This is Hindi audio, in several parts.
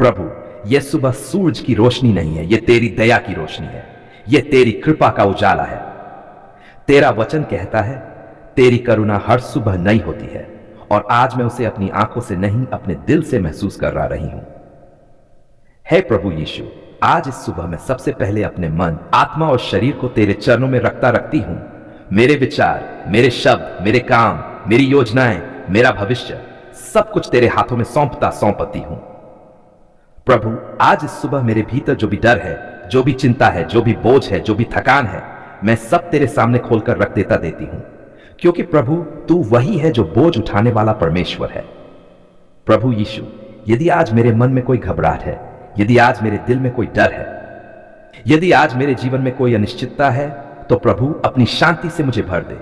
प्रभु, यह सुबह सूरज की रोशनी नहीं है, यह तेरी दया की रोशनी है, यह तेरी कृपा का उजाला है। तेरा वचन कहता है, तेरी करुणा हर सुबह नई होती है, और आज मैं उसे अपनी आंखों से नहीं, अपने दिल से महसूस कर रही हूं। हे प्रभु यीशु, आज इस सुबह मैं सबसे पहले अपने मन, आत्मा और शरीर को तेरे चरणों में रखती हूं। मेरे विचार, मेरे शब्द, मेरे काम, मेरी योजनाएं, मेरा भविष्य, सब कुछ तेरे हाथों में सौंपती हूं। प्रभु, आज इस सुबह मेरे भीतर जो भी डर है, जो भी चिंता है, जो भी बोझ है, जो भी थकान है, मैं सब तेरे सामने खोलकर रख देती हूं, क्योंकि प्रभु तू वही है जो बोझ उठाने वाला परमेश्वर है। प्रभु यीशु, यदि आज मेरे मन में कोई घबराहट है, यदि आज मेरे दिल में कोई डर है, यदि आज मेरे जीवन में कोई अनिश्चितता है, तो प्रभु अपनी शांति से मुझे भर दे।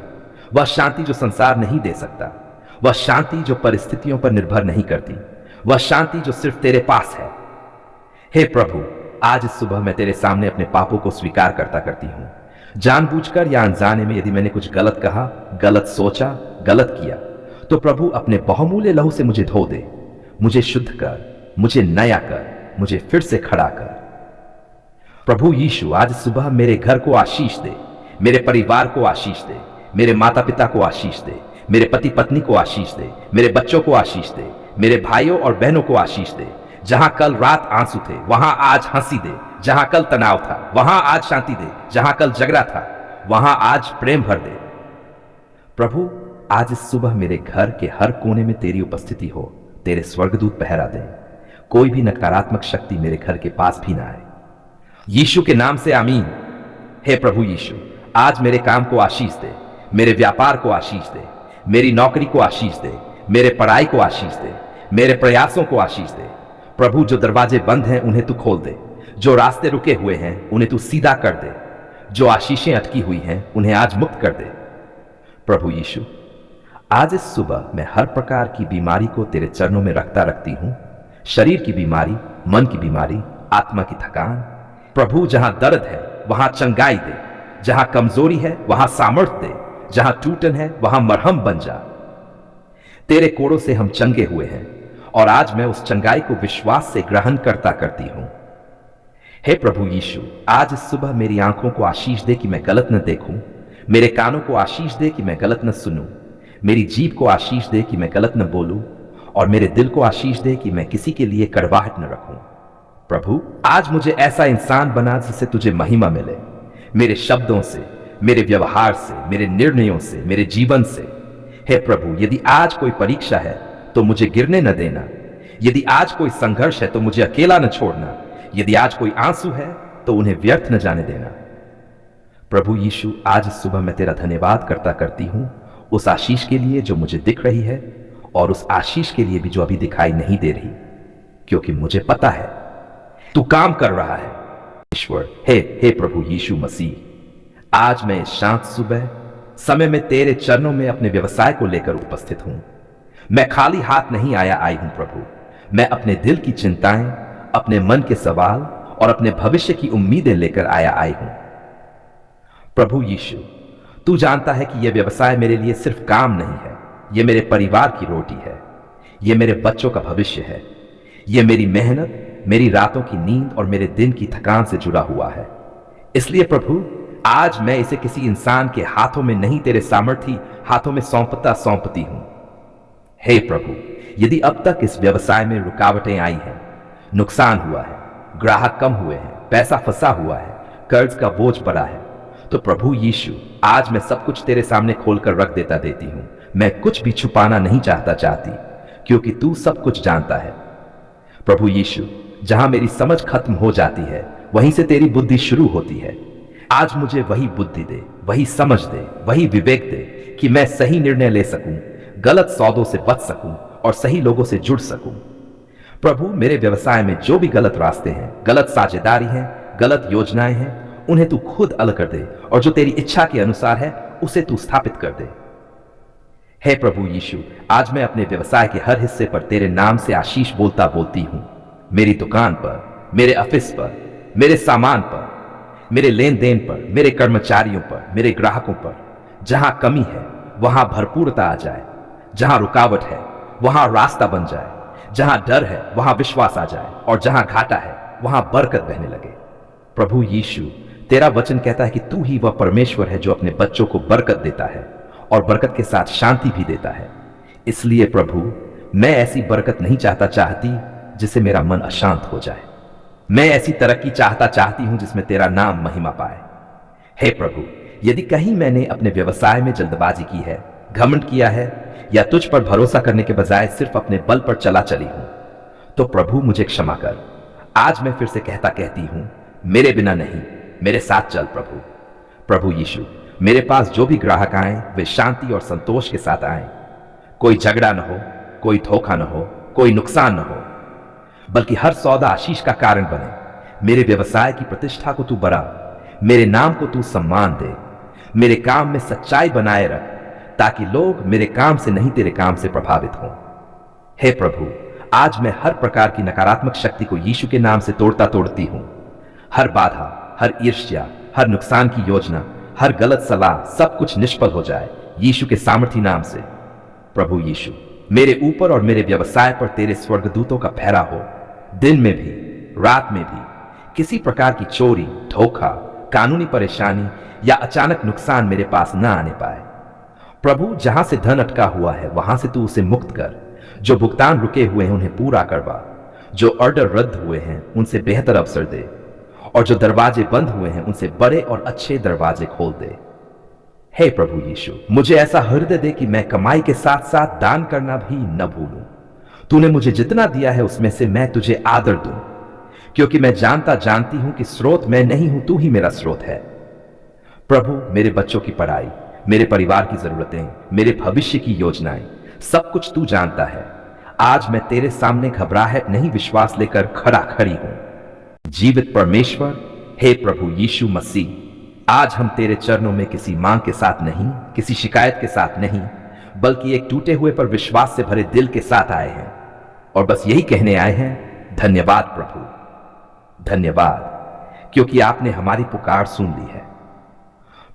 वह शांति जो संसार नहीं दे सकता, वह शांति जो परिस्थितियों पर निर्भर नहीं करती, वह शांति जो सिर्फ तेरे पास है। हे प्रभु, आज इस सुबह मैं तेरे सामने अपने पापों को स्वीकार करती हूं। जानबूझकर या अनजाने में यदि मैंने कुछ गलत कहा, गलत सोचा, गलत किया, तो प्रभु अपने बहुमूल्य लहू से मुझे धो दे। मुझे शुद्ध कर, मुझे नया कर, मुझे फिर से खड़ा कर। प्रभु यीशु, आज सुबह मेरे घर को आशीष दे, मेरे परिवार को आशीष दे, मेरे माता पिता को आशीष दे, मेरे पति पत्नी को आशीष दे, मेरे बच्चों को आशीष दे, मेरे भाइयों और बहनों को आशीष दे। जहां कल रात आंसू थे, वहां आज हंसी दे। जहां कल तनाव था, वहां आज शांति दे। जहां कल झगड़ा था, वहां आज प्रेम भर दे। प्रभु, आज इस सुबह मेरे घर के हर कोने में तेरी उपस्थिति हो, तेरे स्वर्गदूत पहरा दें। कोई भी नकारात्मक शक्ति मेरे घर के पास भी ना आए। यीशु के नाम से आमीन। हे प्रभु यीशु, आज मेरे काम को आशीष दे, मेरे व्यापार को आशीष दे, मेरी नौकरी को आशीष दे, मेरे पढ़ाई को आशीष दे, मेरे प्रयासों को आशीष दे। प्रभु, जो दरवाजे बंद हैं उन्हें तू खोल दे, जो रास्ते रुके हुए हैं उन्हें तू सीधा कर दे, जो आशीषें अटकी हुई हैं उन्हें आज मुक्त कर दे। प्रभु यीशु, आज इस सुबह मैं हर प्रकार की बीमारी को तेरे चरणों में रखती हूं। शरीर की बीमारी, मन की बीमारी, आत्मा की थकान। प्रभु, जहां दर्द है वहां चंगाई दे, जहां कमजोरी है वहां सामर्थ्य दे, जहां टूटन है वहां मरहम बन जा। तेरे कोड़ों से हम चंगे हुए हैं, और आज मैं उस चंगाई को विश्वास से ग्रहण करती हूं। हे प्रभु यीशु, आज इस सुबह मेरी आंखों को आशीष दे कि मैं गलत न देखूं, मेरे कानों को आशीष दे कि मैं गलत न सुनूं, मेरी जीभ को आशीष दे कि मैं गलत न बोलूं, और मेरे दिल को आशीष दे कि मैं किसी के लिए कड़वाहट न रखूं। प्रभु, आज मुझे ऐसा इंसान बना जिससे तुझे महिमा मिले, मेरे शब्दों से, मेरे व्यवहार से, मेरे निर्णयों से, मेरे जीवन से। हे प्रभु, यदि आज कोई परीक्षा है तो मुझे गिरने न देना, यदि आज कोई संघर्ष है तो मुझे अकेला न छोड़ना, यदि आज कोई आंसू है तो उन्हें व्यर्थ न जाने देना। प्रभु यीशु, आज सुबह मैं तेरा धन्यवाद करती हूं उस आशीष के लिए जो मुझे दिख रही है, और उस आशीष के लिए भी जो अभी दिखाई नहीं दे रही, क्योंकि मुझे पता है तू काम कर रहा है। ईश्वर, हे प्रभु यीशु मसीह, आज मैं इस शांत सुबह समय में तेरे चरणों में अपने व्यवसाय को लेकर उपस्थित हूं। मैं खाली हाथ नहीं आई हूं प्रभु, मैं अपने दिल की चिंताएं, अपने मन के सवाल और अपने भविष्य की उम्मीदें लेकर आई हूं। प्रभु यीशु, तू जानता है कि यह व्यवसाय मेरे लिए सिर्फ काम नहीं है, यह मेरे परिवार की रोटी है, यह मेरे बच्चों का भविष्य है, यह मेरी मेहनत, मेरी रातों की नींद और मेरे दिन की थकान से जुड़ा हुआ है। इसलिए प्रभु, आज मैं इसे किसी इंसान के हाथों में नहीं, तेरे सामर्थी हाथों में सौंपती हूं। हे प्रभु, यदि अब तक इस व्यवसाय में रुकावटें आई हैं, नुकसान हुआ है, ग्राहक कम हुए हैं, पैसा फंसा हुआ है, कर्ज का बोझ पड़ा है, तो प्रभु यीशु, आज मैं सब कुछ तेरे सामने खोलकर रख देती हूं। मैं कुछ भी छुपाना नहीं चाहती, क्योंकि तू सब कुछ जानता है। प्रभु यीशु, जहां मेरी समझ खत्म हो जाती है वहीं से तेरी बुद्धि शुरू होती है। आज मुझे वही बुद्धि दे, वही समझ दे, वही विवेक दे कि मैं सही निर्णय ले सकूं, गलत सौदों से बच सकूं और सही लोगों से जुड़ सकूं। प्रभु, मेरे व्यवसाय में जो भी गलत रास्ते हैं, गलत साझेदारी हैं, गलत योजनाएं हैं, उन्हें तू खुद अलग कर दे, और जो तेरी इच्छा के अनुसार है उसे तू स्थापित कर दे। हे प्रभु यीशु, आज मैं अपने व्यवसाय के हर हिस्से पर तेरे नाम से आशीष बोलती हूं। मेरी दुकान पर, मेरे ऑफिस पर, मेरे सामान पर, मेरे लेन देन पर, मेरे कर्मचारियों पर, मेरे ग्राहकों पर, जहां कमी है वहां भरपूरता आ जाए, जहां रुकावट है वहां रास्ता बन जाए। जहां डर है वहां विश्वास आ जाए, और जहां घाटा है वहां बरकत बहने लगे। प्रभु यीशु, तेरा वचन कहता है कि तू ही वह परमेश्वर है जो अपने बच्चों को बरकत देता है और बरकत के साथ शांति भी देता है। इसलिए प्रभु, मैं ऐसी बरकत नहीं चाहती जिससे मेरा मन अशांत हो जाए। मैं ऐसी तरक्की चाहती हूं जिसमें तेरा नाम महिमा पाए। हे प्रभु, यदि कहीं मैंने अपने व्यवसाय में जल्दबाजी की है, घमंड किया है, या तुझ पर भरोसा करने के बजाय सिर्फ अपने बल पर चला चली हूं, तो प्रभु मुझे क्षमा कर। आज मैं फिर से कहती हूं, मेरे बिना नहीं, मेरे साथ चल प्रभु। प्रभु यीशु, मेरे पास जो भी ग्राहक आए वे शांति और संतोष के साथ आए। कोई झगड़ा न हो, कोई धोखा न हो, कोई नुकसान न हो, बल्कि हर सौदा आशीष का कारण बने। मेरे व्यवसाय की प्रतिष्ठा को तू बढ़ा, मेरे नाम को तू सम्मान दे। मेरे काम में सच्चाई बनाए रख, ताकि लोग मेरे काम से नहीं तेरे काम से प्रभावित हों। हे प्रभु, आज मैं हर प्रकार की नकारात्मक शक्ति को यीशु के नाम से तोड़ती हूं। हर बाधा, हर ईर्ष्या, हर नुकसान की योजना, हर गलत सलाह, सब कुछ निष्फल हो जाए यीशु के सामर्थी नाम से। प्रभु यीशु, मेरे ऊपर और मेरे व्यवसाय पर तेरे स्वर्गदूतों का पहरा हो। दिन में भी, रात में भी किसी प्रकार की चोरी, धोखा, कानूनी परेशानी या अचानक नुकसान मेरे पास न आने पाए। प्रभु, जहां से धन अटका हुआ है वहां से तू उसे मुक्त कर। जो भुगतान रुके हुए हैं उन्हें पूरा करवा। जो ऑर्डर रद्द हुए हैं उनसे बेहतर अवसर दे, और जो दरवाजे बंद हुए हैं उनसे बड़े और अच्छे दरवाजे खोल दे। हे प्रभु यीशु, मुझे ऐसा हृदय दे कि मैं कमाई के साथ साथ दान करना भी न भूलूं। तूने मुझे जितना दिया है उसमें से मैं तुझे आदर दूं, क्योंकि मैं जानती हूं कि स्रोत मैं नहीं हूं, तू ही मेरा स्रोत है। प्रभु, मेरे बच्चों की पढ़ाई, मेरे परिवार की जरूरतें, मेरे भविष्य की योजनाएं, सब कुछ तू जानता है। आज मैं तेरे सामने घबराहट नहीं, विश्वास लेकर खड़ी हूं। जीवित परमेश्वर, हे प्रभु यीशु मसीह, आज हम तेरे चरणों में किसी मांग के साथ नहीं, किसी शिकायत के साथ नहीं, बल्कि एक टूटे हुए पर विश्वास से भरे दिल के साथ आए हैं, और बस यही कहने आए हैं, धन्यवाद प्रभु, धन्यवाद, क्योंकि आपने हमारी पुकार सुन ली है।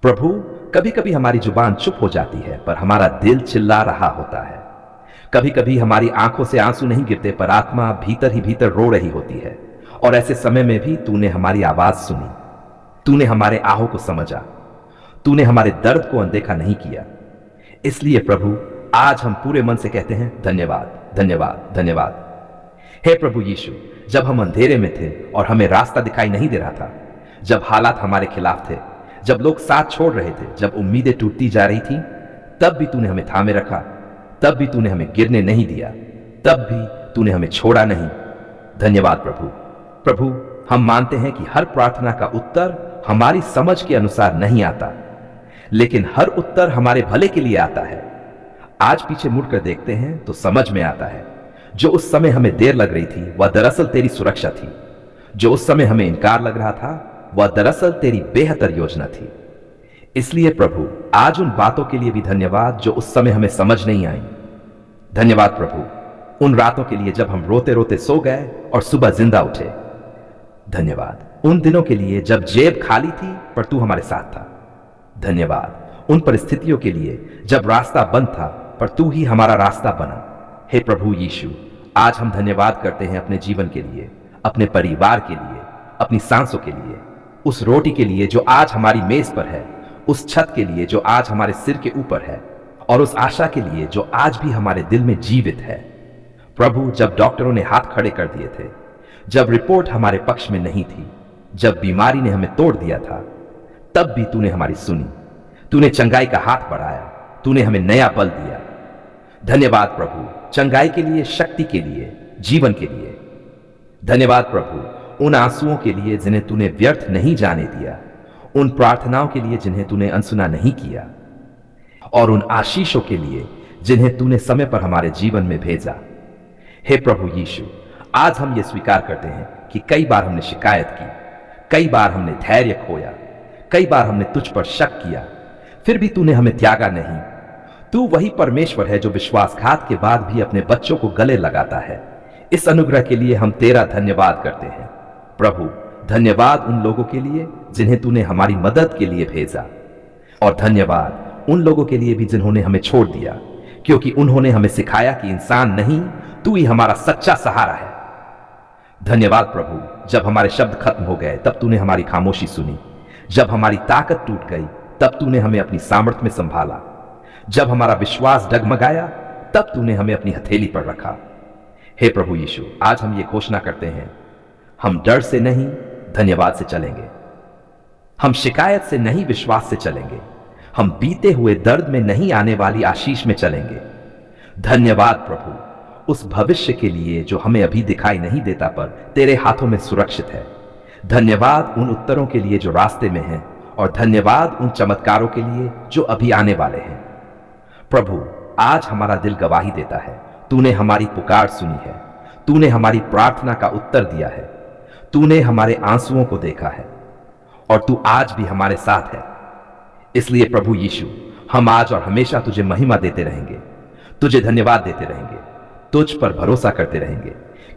प्रभु, कभी कभी हमारी जुबान चुप हो जाती है पर हमारा दिल चिल्ला रहा होता है। कभी कभी हमारी आंखों से आंसू नहीं गिरते पर आत्मा भीतर ही भीतर रो रही होती है, और ऐसे समय में भी तूने हमारी आवाज सुनी, तूने हमारे आहों को समझा, तूने हमारे दर्द को अनदेखा नहीं किया। इसलिए प्रभु, आज हम पूरे मन से कहते हैं, धन्यवाद, धन्यवाद, धन्यवाद। हे प्रभु यीशु, जब हम अंधेरे में थे और हमें रास्ता दिखाई नहीं दे रहा था, जब हालात हमारे खिलाफ थे, जब लोग साथ छोड़ रहे थे, जब उम्मीदें टूटती जा रही थी, तब भी तूने हमें थामे रखा, तब भी तूने हमें गिरने नहीं दिया, तब भी तूने हमें छोड़ा नहीं। धन्यवाद प्रभु। प्रभु, हम मानते हैं कि हर प्रार्थना का उत्तर हमारी समझ के अनुसार नहीं आता, लेकिन हर उत्तर हमारे भले के लिए आता है। आज पीछे मुड़कर देखते हैं तो समझ में आता है, जो उस समय हमें देर लग रही थी वह दरअसल तेरी सुरक्षा थी। जो उस समय हमें इनकार लग रहा था वह दरअसल तेरी बेहतर योजना थी। इसलिए प्रभु, आज उन बातों के लिए भी धन्यवाद जो उस समय हमें समझ नहीं आई। धन्यवाद प्रभु, उन रातों के लिए जब हम रोते रोते सो गए और सुबह जिंदा उठे। धन्यवाद उन दिनों के लिए जब जेब खाली थी पर तू हमारे साथ था। धन्यवाद उन परिस्थितियों के लिए जब रास्ता बंद था पर तू ही हमारा रास्ता बना। हे प्रभु यीशु, आज हम धन्यवाद करते हैं अपने जीवन के लिए, अपने परिवार के लिए, अपनी सांसों के लिए, उस रोटी के लिए जो आज हमारी मेज पर है, उस छत के लिए जो आज हमारे सिर के ऊपर है, और उस आशा के लिए जो आज भी हमारे दिल में जीवित है। प्रभु, जब डॉक्टरों ने हाथ खड़े कर दिए थे, जब रिपोर्ट हमारे पक्ष में नहीं थी, जब बीमारी ने हमें तोड़ दिया था, तब भी तूने हमारी सुनी। तूने चंगाई का हाथ बढ़ाया, तूने हमें नया बल दिया। धन्यवाद प्रभु, चंगाई के लिए, शक्ति के लिए, जीवन के लिए। धन्यवाद प्रभु उन आंसुओं के लिए जिन्हें तूने व्यर्थ नहीं जाने दिया, उन प्रार्थनाओं के लिए जिन्हें तूने अनसुना नहीं किया, और उन आशीषों के लिए जिन्हें तूने समय पर हमारे जीवन में भेजा। हे प्रभु यीशु, आज हम ये स्वीकार करते हैं कि कई बार हमने शिकायत की, कई बार हमने धैर्य खोया, कई बार हमने तुझ पर शक किया, फिर भी तूने हमें त्यागा नहीं। तू वही परमेश्वर है जो विश्वासघात के बाद भी अपने बच्चों को गले लगाता है। इस अनुग्रह के लिए हम तेरा धन्यवाद करते हैं। प्रभु, धन्यवाद उन लोगों के लिए जिन्हें तूने हमारी मदद के लिए भेजा, और धन्यवाद उन लोगों के लिए भी जिन्होंने हमें छोड़ दिया, क्योंकि उन्होंने हमें सिखाया कि इंसान नहीं तू ही हमारा सच्चा सहारा है। धन्यवाद प्रभु, जब हमारे शब्द खत्म हो गए तब तूने हमारी खामोशी सुनी। जब हमारी ताकत टूट गई तब तूने हमें अपनी सामर्थ्य में संभाला। जब हमारा विश्वास डगमगाया तब तूने हमें अपनी हथेली पर रखा। हे प्रभु यीशु, आज हम ये घोषणा करते हैं, हम डर से नहीं धन्यवाद से चलेंगे। हम शिकायत से नहीं विश्वास से चलेंगे। हम बीते हुए दर्द में नहीं आने वाली आशीष में चलेंगे। धन्यवाद प्रभु, उस भविष्य के लिए जो हमें अभी दिखाई नहीं देता पर तेरे हाथों में सुरक्षित है। धन्यवाद उन उत्तरों के लिए जो रास्ते में हैं, और धन्यवाद उन चमत्कारों के लिए जो अभी आने वाले हैं। प्रभु, आज हमारा दिल गवाही देता है, तूने हमारी पुकार सुनी है। तूने हमारी प्रार्थना का उत्तर दिया है। तूने हमारे आंसुओं को देखा है और तू आज भी हमारे साथ है। इसलिए प्रभु यीशु, हम आज और हमेशा तुझे महिमा देते रहेंगे, तुझे धन्यवाद देते रहेंगे, तुझ पर भरोसा करते रहेंगे,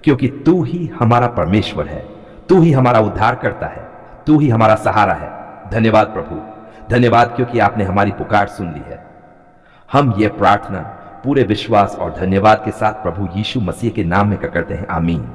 क्योंकि तू ही हमारा परमेश्वर है, तू ही हमारा उद्धार करता है, तू ही हमारा सहारा है। धन्यवाद प्रभु, धन्यवाद क्योंकि आपने हमारी पुकार सुन ली है। हम ये प्रार्थना पूरे विश्वास और धन्यवाद के साथ प्रभु यीशु मसीह के नाम में करते हैं। आमीन।